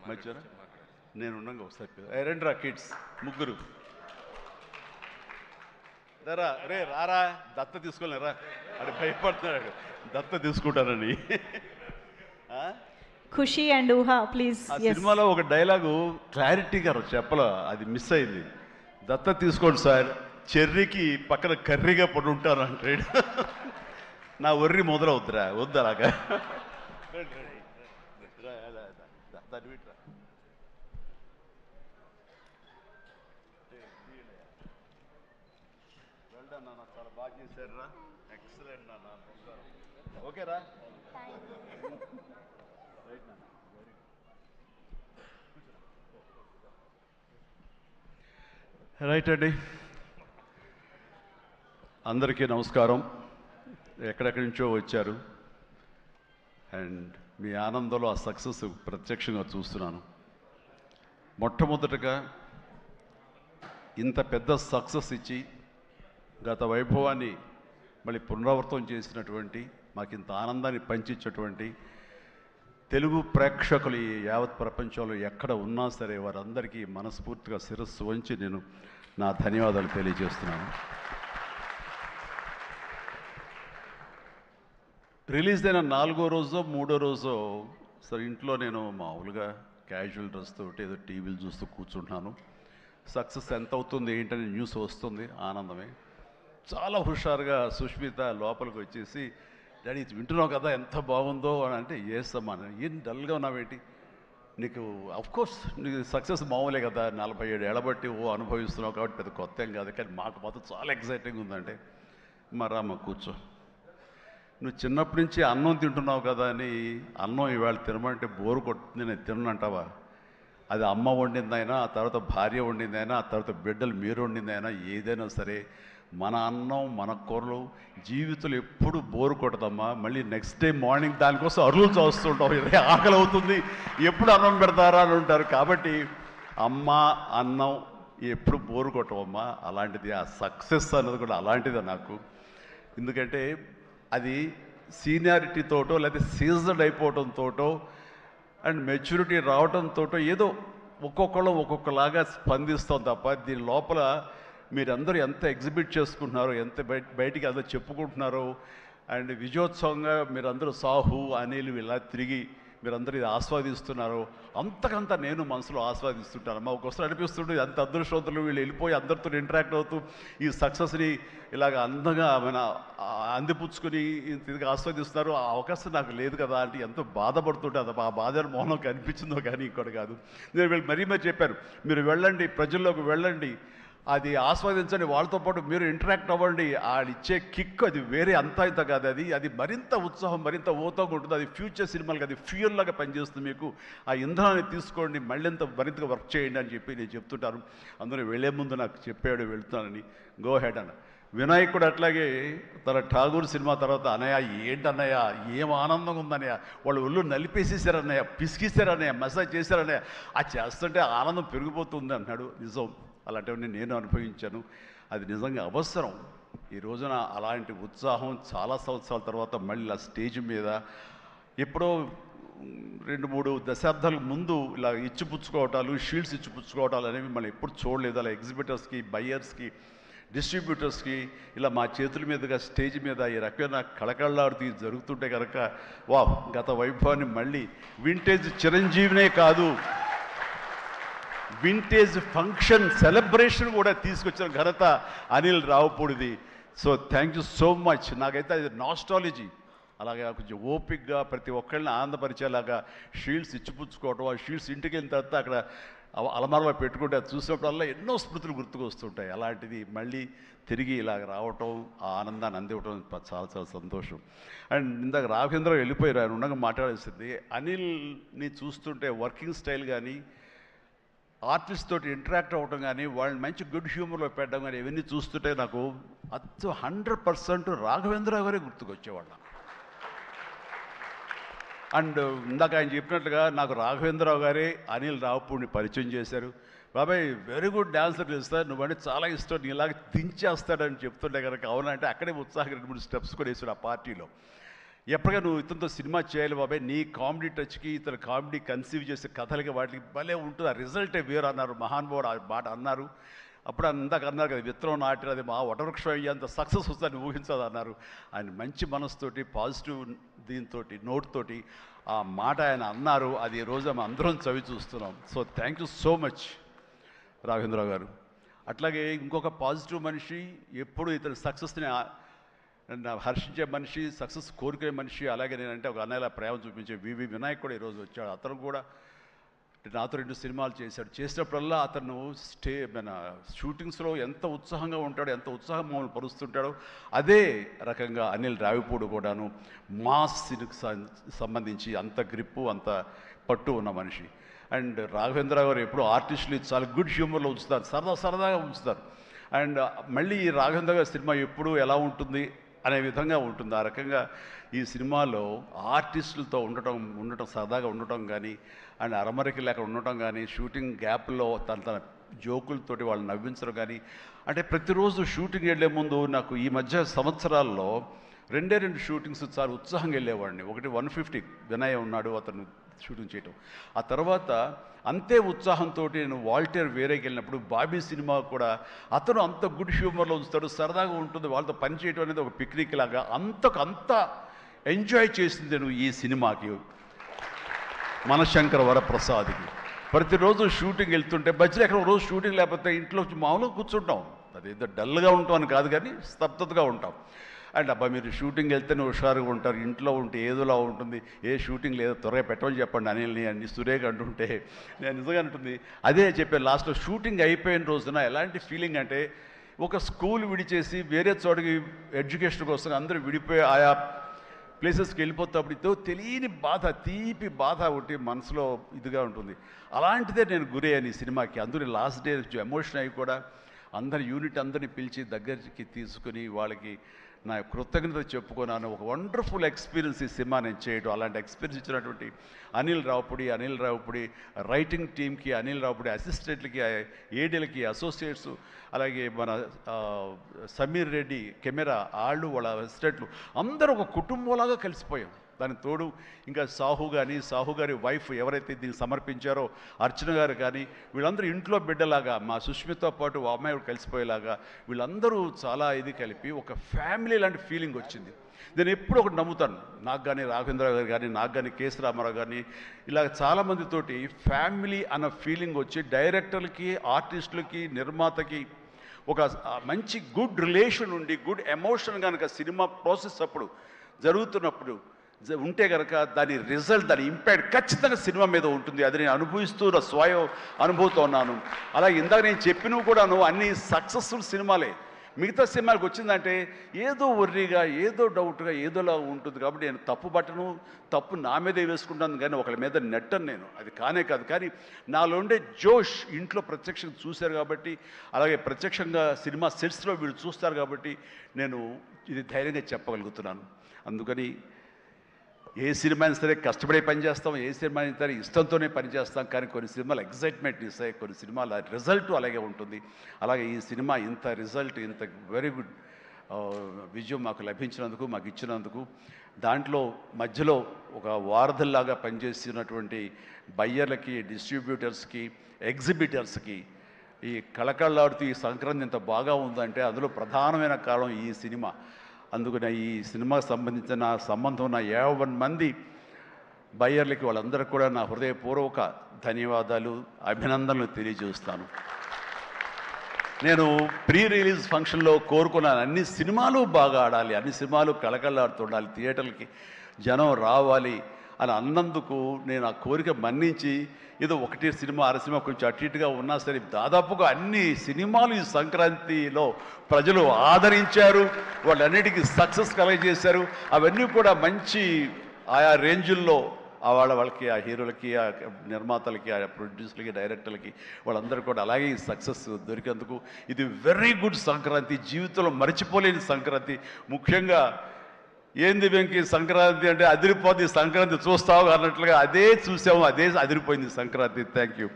మధ్యన నేను ఉన్నాగా ఒకసారి రండి కిడ్స్ ముగ్గురు రా రే రారా దత్త తీసుకోలేరా అది భయపడుతున్నాడు దత్త తీసుకుంటానని ఖుషి అండ్ ఊహా ప్లీజ్. ఆ సినిమాలో ఒక డైలాగు క్లారిటీగా చెప్పలో అది మిస్ అయింది. దత్త తీసుకోండి సార్, చెర్రీకి పక్కన కర్రీగా పడి ఉంటాను అంటాడు. నా ఒర్రి మొదలవుద్దురా వద్దు అలాగా. చాలా బాగా చేశారు రా, ఎక్సలెంట్ నాన్న, ఓకేరా. రైట్ అండి, అందరికీ నమస్కారం. ఎక్కడెక్కడి నుంచో వచ్చారు అండ్ మీ ఆనందంలో ఆ సక్సెస్ ప్రత్యక్షంగా చూస్తున్నాను. మొట్టమొదటగా ఇంత పెద్ద సక్సెస్ ఇచ్చి గత వైభవాన్ని మళ్ళీ పునరావృతం చేసినటువంటి, మాకు ఇంత ఆనందాన్ని పంచించేటువంటి తెలుగు ప్రేక్షకులు ఈ యావత్ ప్రపంచంలో ఎక్కడ ఉన్నా సరే వారందరికీ మనస్ఫూర్తిగా శిరస్సు వంచి నేను నా ధన్యవాదాలు తెలియజేస్తున్నాను. రిలీజ్ అయిన 4వ రోజో 3వ రోజో సరే ఇంట్లో నేను మామూలుగా క్యాజువల్ డ్రెస్ తోటి ఏదో టీవీలు చూస్తూ కూర్చుంటున్నాను. సక్సెస్ ఎంత అవుతుంది ఏంటని న్యూస్ వస్తుంది, ఆనందమే. చాలా హుషారుగా సుష్మిత లోపలికి వచ్చేసి, డాడీ ఇది వింటున్నావు కదా ఎంత బాగుందో అని అంటే, ఏసమ్మా ఏం డల్గా ఉన్నావేంటి, నీకు అఫ్కోర్స్ నీకు సక్సెస్ మామూలే కదా, 47 ఏళ్ళ బట్టి అనుభవిస్తున్నావు కాబట్టి పెద్ద కొత్త ఏం కాదు, కానీ మాకు మాత్రం చాలా ఎక్సైటింగ్ ఉందంటే, మరమ్మ కూర్చో, నువ్వు చిన్నప్పటి నుంచి అన్నం తింటున్నావు కదా అని అన్నం ఇవాళ తినమంటే బోరు కొట్టుతుంది నేను తినంటావా? అది అమ్మ వండిందైనా, ఆ తర్వాత భార్య వండిందైనా, ఆ తర్వాత బిడ్డలు మీరు వండిందైనా, ఏదైనా సరే మన అన్నం మన కూరలు జీవితంలో ఎప్పుడు బోరు కొట్టదమ్మా. మళ్ళీ నెక్స్ట్ డే మార్నింగ్ దానికోసం అరులు చూస్తుంటాం, ఇదే ఆకలి అవుతుంది, ఎప్పుడు అన్నం పెడతారా అని ఉంటారు. కాబట్టి అమ్మ అన్నం ఎప్పుడు బోరు కొట్టవమ్మా. అలాంటిది ఆ సక్సెస్ అన్నది కూడా అలాంటిదే నాకు. ఎందుకంటే అది సీనియారిటీతోటో లేకపోతే సీజన్ అయిపోవడంతోటో అండ్ మెచ్యూరిటీ రావడంతో ఏదో ఒక్కొక్కళ్ళు ఒక్కొక్కలాగా స్పందిస్తాం తప్ప, దీని లోపల మీరందరూ ఎంత ఎగ్జిబిట్ చేసుకుంటున్నారో, ఎంత బయటికి అందరూ చెప్పుకుంటున్నారో, అండ్ విజయోత్సవంగా మీరందరూ సాహు అనిల్ ఇలా తిరిగి మీరందరూ ఇది ఆస్వాదిస్తున్నారో, అంతకంతా నేను మనసులో ఆస్వాదిస్తుంటాను. మా ఒక్కొక్కసారి అనిపిస్తుంటే అంత అదృష్టవంతులు వీళ్ళు వెళ్ళిపోయి అందరితో ఇంటరాక్ట్ అవుతూ ఈ సక్సెస్ని ఇలాగ అందంగా అందిపుచ్చుకొని తిరిగి ఆస్వాదిస్తున్నారు. ఆ అవకాశం నాకు లేదు కదా అంటే ఎంతో బాధపడుతుంటే, అది ఆ బాధ మౌనం కనిపించిందో కానీ ఇంకోటి కాదు. నేను వీళ్ళు మరీ చెప్పాను, మీరు వెళ్ళండి, ప్రజల్లోకి వెళ్ళండి, అది ఆస్వాదించండి, వాళ్ళతో పాటు మీరు ఇంటరాక్ట్ అవ్వండి, ఆడిచ్చే కిక్ అది వేరే అంతా ఇంత కాదు, అది మరింత ఉత్సాహం మరింత ఊతంగా ఉంటుంది. అది ఫ్యూచర్ సినిమాలకు అది ఫ్యూయల్ లాగా పనిచేస్తుంది. మీకు ఆ ఇంధనాన్ని తీసుకోండి, మరింతగా వర్క్ చేయండి అని చెప్పి నేను చెప్తుంటాను. అందులో వెళ్ళే ముందు నాకు చెప్పాడు వెళ్తానని, గో హెడ్ అన్న. వినాయక్ కూడా అట్లాగే తన ఠాగూర్ సినిమా తర్వాత, అన్నయ్య ఏంటన్నయ్య ఏం ఆనందంగా ఉందన్నయ్య, వాళ్ళు ఒళ్ళు నలిపేసేసారన్నయ్య, పిసికిసారన్నయ్య, మసాజ్ చేశారన్నయ్య, ఆ చేస్తుంటే ఆనందం పెరిగిపోతుంది అన్నాడు. నిజం, అలాంటివన్నీ నేను అనుభవించాను. అది నిజంగా అవసరం. ఈ రోజున అలాంటి ఉత్సాహం చాలా సంవత్సరాల తర్వాత మళ్ళీ ఆ స్టేజ్ మీద, ఎప్పుడో 2-3 దశాబ్దాల ముందు ఇలా ఇచ్చిపుచ్చుకోవటాలు, షీల్డ్స్ ఇచ్చిపుచ్చుకోవటాలు అనేవి మనం ఎప్పుడు చూడలేదు. అలా ఎగ్జిబిటర్స్కి, బయ్యర్స్కి, డిస్ట్రిబ్యూటర్స్కి ఇలా మా చేతుల మీదుగా స్టేజ్ మీద ఈ రకమైన కళకళలాడుతూ జరుగుతుంటే కనుక, వా గత వైభవాన్ని మళ్ళీ వింటేజ్ చిరంజీవినే కాదు, వింటేజ్ ఫంక్షన్ సెలబ్రేషన్ కూడా తీసుకొచ్చిన ఘనత అనిల్ రావుపూడిది. So thank you so much. నాకైతే అది నాస్టాలజీ. అలాగే కొంచెం ఓపిక్గా ప్రతి ఒక్కళ్ళని ఆనందపరిచేలాగా షీల్డ్స్ ఇచ్చిపుచ్చుకోవటం, ఆ షీల్డ్స్ ఇంటికి వెళ్ళిన తర్వాత అక్కడ అలమారలో పెట్టుకుంటే అది చూసినప్పుడల్లా ఎన్నో స్మృతులు గుర్తుకు వస్తుంటాయి. అలాంటిది మళ్ళీ తిరిగి ఇలాగ రావటం, ఆ ఆనందాన్ని అందివ్వటం చాలా చాలా సంతోషం. అండ్ ఇందాక రాఘవేంద్ర వెళ్ళిపోయారు, ఆయన ఉండగా మాట్లాడాల్సింది. అనిల్ని చూస్తుంటే వర్కింగ్ స్టైల్ కానీ, ఆర్టిస్ట్ తోటి ఇంటరాక్ట్ అవ్వటం కానీ, వాళ్ళని మంచి గుడ్ హ్యూమర్లో పెట్టడం కానీ, ఇవన్నీ చూస్తుంటే నాకు 100% రాఘవేంద్రరావు గారే గుర్తుకొచ్చేవాళ్ళం. అండ్ ఇందాక ఆయన చెప్పినట్లుగా నాకు రాఘవేంద్రరావు గారే అనిల్ రావుపూడిని పరిచయం చేశారు. బాబాయ్ వెరీ గుడ్ డాన్సర్ తెలుస్తారు, నువ్వంటే చాలా ఇష్టం, నీలాగా దించేస్తాడని చెప్తుంటే కనుక అవునంటే అక్కడే ఉత్సాహం 2-3 స్టెప్స్ కూడా వేసాడు ఆ పార్టీలో. ఎప్పటిగా నువ్వు ఇతనితో సినిమా చేయాలి బాబాయ్, నీ కామెడీ టచ్కి ఇతను కామెడీ కన్సీవ్ చేసే కథలకి వాటికి భలే ఉంటుంది, ఆ రిజల్టే వేరు అన్నారు మహానుభావుడు, ఆ మాట అన్నారు. అప్పుడు అందాక అన్నారు కదా, విత్తనం నాటిన అది మా వటవృక్షం అయ్యేంత సక్సెస్ వస్తుందని ఊహించదు అన్నారు. ఆయన మంచి మనసుతోటి పాజిటివ్ దీంతో నోట్తోటి ఆ మాట ఆయన అన్నారు. అది ఈ రోజు మనం అందరం చవి చూస్తున్నాం. So thank you so much Raghavendra Rao గారు. అట్లాగే ఇంకొక పాజిటివ్ మనిషి, ఎప్పుడు ఇతని సక్సెస్ని హర్షించే మనిషి, సక్సెస్ కోరుకునే మనిషి. అలాగే నేనంటే ఒక అన్నయ్యలా ప్రేమ చూపించే వివి వినాయక్ కూడా ఈరోజు వచ్చాడు. అతను కూడా నాతో 2 సినిమాలు చేశాడు. చేసినప్పుడల్లా అతను మన షూటింగ్స్లో ఎంత ఉత్సాహంగా ఉంటాడో, ఎంత ఉత్సాహం మమ్మల్ని పరుస్తుంటాడో, అదే రకంగా అనిల్ రావిపూడి కూడాను మాస్ సంబంధించి అంత గ్రిప్పు, అంత పట్టు ఉన్న మనిషి. అండ్ రాఘవేంద్ర గారు ఎప్పుడు ఆర్టిస్టులు చాలా గుడ్ హ్యూమర్లో ఉంచుతారు, సరదాగా ఉంచుతారు. అండ్ మళ్ళీ ఈ రాఘవేంద్ర గారి సినిమా ఎప్పుడు ఎలా ఉంటుంది అనే విధంగా ఉంటుంది. ఆ రకంగా ఈ సినిమాలో ఆర్టిస్టులతో ఉండటం సరదాగా ఉండటం కానీ, అండ్ అరమరికి లేక ఉండటం కానీ, షూటింగ్ గ్యాప్లో తన జోకులతోటి వాళ్ళు నవ్వించడం కానీ, అంటే ప్రతిరోజు షూటింగ్ వెళ్ళే ముందు నాకు ఈ మధ్య సంవత్సరాల్లో 2 షూటింగ్స్ చాలా ఉత్సాహంగా వెళ్ళేవాడిని. ఒకటి 150 వినయ్ ఉన్నాడు, అతను షూటింగ్ చేయటం. ఆ తర్వాత అంతే ఉత్సాహంతో నేను వాల్టర్ వేరేకి వెళ్ళినప్పుడు బాబీ సినిమా కూడా అతను అంత గుడ్ హ్యూమర్లో ఉంచుతాడు, సరదాగా ఉంటుంది. వాళ్ళతో పని చేయడం అనేది ఒక పిక్నిక్ లాగా అంత ఎంజాయ్ చేసింది నేను ఈ సినిమాకి, మనశంకర వరప్రసాద్కి. ప్రతిరోజు షూటింగ్ వెళ్తుంటే మధ్యలో ఎక్కడ రోజు షూటింగ్ లేకపోతే ఇంట్లో మామూలుగా కూర్చుంటాం, అదేదో డల్గా ఉంటాం అని కాదు కానీ స్తబ్దతగా ఉంటాం. అండ్ అబ్బా మీరు షూటింగ్ వెళ్తేనే హుషారుగా ఉంటారు, ఇంట్లో ఉంటే ఏదోలా ఉంటుంది, ఏ షూటింగ్ లేదో త్వరగా పెట్టమని చెప్పండి అనిల్ని అని సురేఖ అంటుంటే నేను నిజంగా అంటుంది. అదే చెప్పాను లాస్ట్లో షూటింగ్ అయిపోయిన రోజున ఎలాంటి ఫీలింగ్ అంటే, ఒక స్కూల్ విడిచేసి వేరే చోటకి ఎడ్యుకేషన్ కోసం అందరూ విడిపోయి ఆయా ప్లేసెస్కి వెళ్ళిపోతాప్పుడు ఇదో తెలియని బాధ, తీపి బాధ ఒకటి మనసులో ఇదిగా ఉంటుంది. అలాంటిదే నేను గురయ్యాను ఈ సినిమాకి. అందరూ లాస్ట్ డే ఎమోషన్ అయ్యి కూడా అందరి యూనిట్ అందరినీ పిలిచి దగ్గరికి తీసుకుని వాళ్ళకి నా కృతజ్ఞత చెప్పుకున్నాను. ఒక వండర్ఫుల్ ఎక్స్పీరియన్స్ ఈ సినిమా నేను చేయడం. అలాంటి ఎక్స్పీరియన్స్ ఇచ్చినటువంటి అనిల్ రావుపూడి రైటింగ్ టీమ్కి, అనిల్ రావుపూడి అసిస్టెంట్లకి, ఏడీలకి, అసోసియేట్స్, అలాగే మన సమీర్ రెడ్డి కెమెరా వాళ్ళు, వాళ్ళ అసిస్టెంట్లు అందరూ ఒక కుటుంబంలాగా కలిసిపోయాం. దానికి తోడు ఇంకా సాహు గారి వైఫ్ ఎవరైతే దీన్ని సమర్పించారో అర్చన గారు కానీ, వీళ్ళందరూ ఇంట్లో బిడ్డలాగా, మా సుష్మితో పాటు ఆ అమ్మాయి కలిసిపోయేలాగా వీళ్ళందరూ చాలా ఇది కలిపి ఒక ఫ్యామిలీ లాంటి ఫీలింగ్ వచ్చింది. నేను ఎప్పుడు ఒకటి నమ్ముతాను, నాకు కానీ రాఘవేంద్ర గారు కానీ, నాకు కానీ కేసీ రామారావు కానీ, ఇలా చాలామందితోటి ఫ్యామిలీ అన్న ఫీలింగ్ వచ్చి డైరెక్టర్లకి, ఆర్టిస్టులకి, నిర్మాతకి ఒక మంచి గుడ్ రిలేషన్ ఉండి, గుడ్ ఎమోషన్ కనుక సినిమా ప్రాసెస్ అప్పుడు జరుగుతున్నప్పుడు ఉంటే కనుక దాని రిజల్ట్, దాని ఇంపాక్ట్ ఖచ్చితంగా సినిమా మీద ఉంటుంది. అది నేను అనుభవిస్తూ స్వయం అనుభూతో ఉన్నాను. అలాగే ఇందాక నేను చెప్పినవి కూడాను అన్ని సక్సెస్ఫుల్ సినిమాలే. మిగతా సినిమాలకు వచ్చిందంటే ఏదో వర్రీగా, ఏదో డౌట్గా, ఏదోలా ఉంటుంది. కాబట్టి నేను తప్పు నా మీదే వేసుకుంటాను కానీ ఒకళ్ళ మీద నెట్టను నేను, అది కానే కాదు. కానీ నాలో ఉండే జోష్ ఇంట్లో ప్రత్యక్షంగా చూశారు కాబట్టి, అలాగే ప్రత్యక్షంగా సినిమా సెట్స్లో వీళ్ళు చూస్తారు కాబట్టి నేను ఇది ధైర్యంగా చెప్పగలుగుతున్నాను. అందుకని ఏ సినిమా అయినా సరే కష్టపడే పనిచేస్తాం, ఏ సినిమా అయినా సరే ఇష్టంతోనే పనిచేస్తాం. కానీ కొన్ని సినిమాలు ఎగ్జైట్మెంట్ ఇస్తాయి, కొన్ని సినిమాల రిజల్ట్ అలాగే ఉంటుంది. అలాగే ఈ సినిమా ఇంత రిజల్ట్, ఇంత వెరీ గుడ్ విజయం మాకు లభించినందుకు, మాకు ఇచ్చినందుకు, దాంట్లో మధ్యలో ఒక వారధల్లాగా పనిచేస్తున్నటువంటి బయ్యర్లకి, డిస్ట్రిబ్యూటర్స్కి, ఎగ్జిబిటర్స్కి, ఈ కళకళలాడుతూ ఈ సంక్రాంతి ఇంత బాగా ఉందంటే అందులో ప్రధానమైన కారణం ఈ సినిమా. అందుకని ఈ సినిమాకు సంబంధించిన సంబంధం ఉన్న 50 మంది బయ్యర్లకి, వాళ్ళందరికీ కూడా నా హృదయపూర్వక ధన్యవాదాలు, అభినందనలు తెలియజేస్తాను. నేను ప్రీ రిలీజ్ ఫంక్షన్లో కోరుకున్నాను, అన్ని సినిమాలు బాగా ఆడాలి, అన్ని సినిమాలు కళకళలాడుతుండాలి, థియేటర్లకి జనం రావాలి అని అన్నందుకు నేను ఆ కోరిక మన్నించి ఏదో ఒకటి సినిమా, అర సినిమా కొంచెం అటు ఇటుగా ఉన్నా సరే దాదాపుగా అన్ని సినిమాలు ఈ సంక్రాంతిలో ప్రజలు ఆదరించారు, వాళ్ళన్నిటికీ సక్సెస్ కలగజేశారు. అవన్నీ కూడా మంచి ఆయా రేంజుల్లో వాళ్ళకి, ఆ హీరోలకి, ఆ నిర్మాతలకి, ఆ ప్రొడ్యూసర్లకి, డైరెక్టర్లకి, వాళ్ళందరూ కూడా అలాగే ఈ సక్సెస్ దొరికేందుకు ఇది వెరీ గుడ్ సంక్రాంతి, జీవితంలో మర్చిపోలేని సంక్రాంతి. ముఖ్యంగా ఏంది వెంకీ సంక్రాంతి అంటే అదిరిపోద్ది సంక్రాంతి చూస్తావు అన్నట్లుగా అదే చూసాము, అదే అదిరిపోయింది సంక్రాంతి. Thank you.